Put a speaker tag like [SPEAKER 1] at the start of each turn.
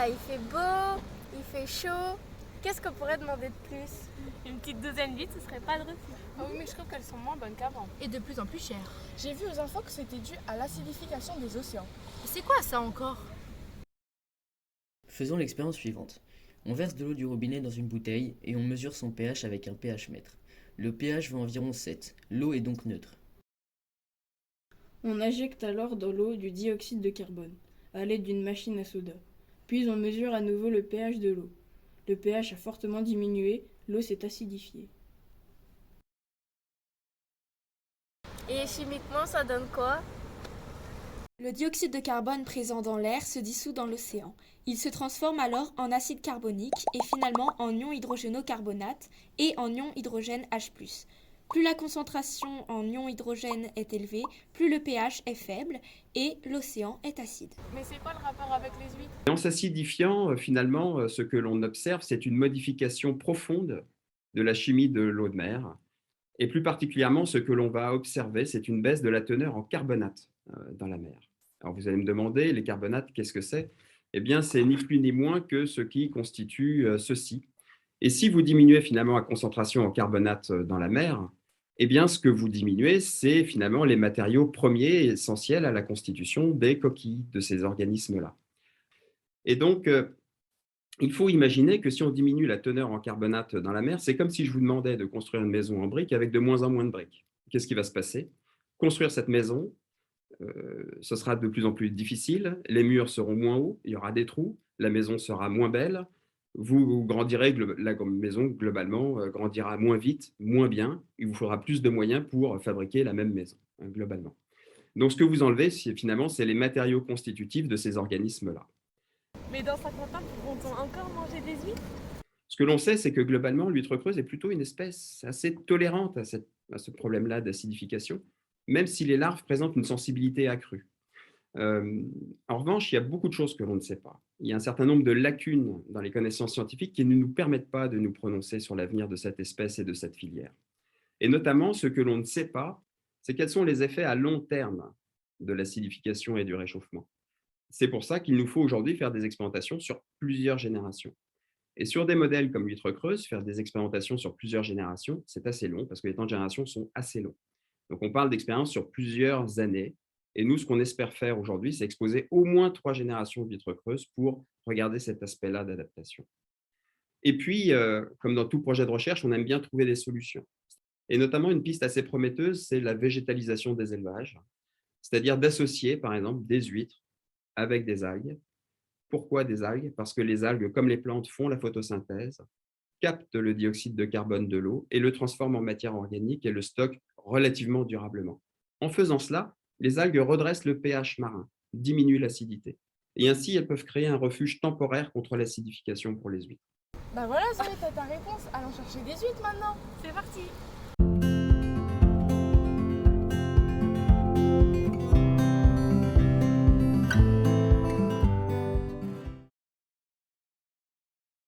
[SPEAKER 1] là, il fait beau, il fait chaud. Qu'est-ce qu'on pourrait demander de plus?
[SPEAKER 2] Une petite douzaine d'huîtres, ce serait pas de refus.
[SPEAKER 3] Ah oui, mais je trouve qu'elles sont moins bonnes qu'avant.
[SPEAKER 4] Et de plus en plus cher.
[SPEAKER 3] J'ai vu aux infos que c'était dû à l'acidification des océans.
[SPEAKER 4] Et c'est quoi ça encore?
[SPEAKER 5] Faisons l'expérience suivante. On verse de l'eau du robinet dans une bouteille et on mesure son pH avec un pH-mètre. Le pH vaut environ 7. L'eau est donc neutre.
[SPEAKER 6] On injecte alors dans l'eau du dioxyde de carbone, à l'aide d'une machine à soda. Puis on mesure à nouveau le pH de l'eau. Le pH a fortement diminué, l'eau s'est acidifiée.
[SPEAKER 1] Et chimiquement, ça donne quoi?
[SPEAKER 7] Le dioxyde de carbone présent dans l'air se dissout dans l'océan. Il se transforme alors en acide carbonique et finalement en ion hydrogénocarbonate et en ion hydrogène H+. Plus la concentration en ion hydrogène est élevée, plus le pH est faible et l'océan est acide.
[SPEAKER 3] Mais c'est quoi le rapport avec les huîtres?
[SPEAKER 8] Et en s'acidifiant, finalement, ce que l'on observe, c'est une modification profonde de la chimie de l'eau de mer. Et plus particulièrement, ce que l'on va observer, c'est une baisse de la teneur en carbonate dans la mer. Alors vous allez me demander, les carbonates, qu'est-ce que c'est? Eh bien, c'est ni plus ni moins que ce qui constitue ceci. Et si vous diminuez finalement la concentration en carbonate dans la mer, eh bien, ce que vous diminuez, c'est finalement les matériaux premiers et essentiels à la constitution des coquilles de ces organismes-là. Et donc, il faut imaginer que si on diminue la teneur en carbonate dans la mer, c'est comme si je vous demandais de construire une maison en briques avec de moins en moins de briques. Qu'est-ce qui va se passer? Construire cette maison, ce sera de plus en plus difficile, les murs seront moins hauts, il y aura des trous, la maison sera moins belle, vous grandirez, la maison globalement grandira moins vite, moins bien, il vous faudra plus de moyens pour fabriquer la même maison, globalement. Donc ce que vous enlevez, finalement, c'est les matériaux constitutifs de ces organismes-là.
[SPEAKER 2] Mais dans 50 ans, pourront-on encore manger des huîtres?
[SPEAKER 8] Ce que l'on sait, c'est que globalement, l'huître creuse est plutôt une espèce assez tolérante à ce problème-là d'acidification, même si les larves présentent une sensibilité accrue. En revanche, il y a beaucoup de choses que l'on ne sait pas. Il y a un certain nombre de lacunes dans les connaissances scientifiques qui ne nous permettent pas de nous prononcer sur l'avenir de cette espèce et de cette filière. Et notamment, ce que l'on ne sait pas, c'est quels sont les effets à long terme de l'acidification et du réchauffement. C'est pour ça qu'il nous faut aujourd'hui faire des expérimentations sur plusieurs générations. Et sur des modèles comme l'huître creuse, faire des expérimentations sur plusieurs générations, c'est assez long parce que les temps de génération sont assez longs. Donc on parle d'expériences sur plusieurs années. Et nous, ce qu'on espère faire aujourd'hui, c'est exposer au moins 3 générations d'huîtres creuses pour regarder cet aspect-là d'adaptation. Et puis, comme dans tout projet de recherche, on aime bien trouver des solutions. Et notamment, une piste assez prometteuse, c'est la végétalisation des élevages, c'est-à-dire d'associer, par exemple, des huîtres avec des algues. Pourquoi des algues? Parce que les algues, comme les plantes, font la photosynthèse, captent le dioxyde de carbone de l'eau et le transforment en matière organique et le stockent relativement durablement. En faisant cela, les algues redressent le pH marin, diminuent l'acidité. Et ainsi, elles peuvent créer un refuge temporaire contre l'acidification pour les huîtres.
[SPEAKER 3] Bah voilà, Zoé, t'as ta réponse. Allons chercher des huîtres maintenant.
[SPEAKER 2] C'est parti!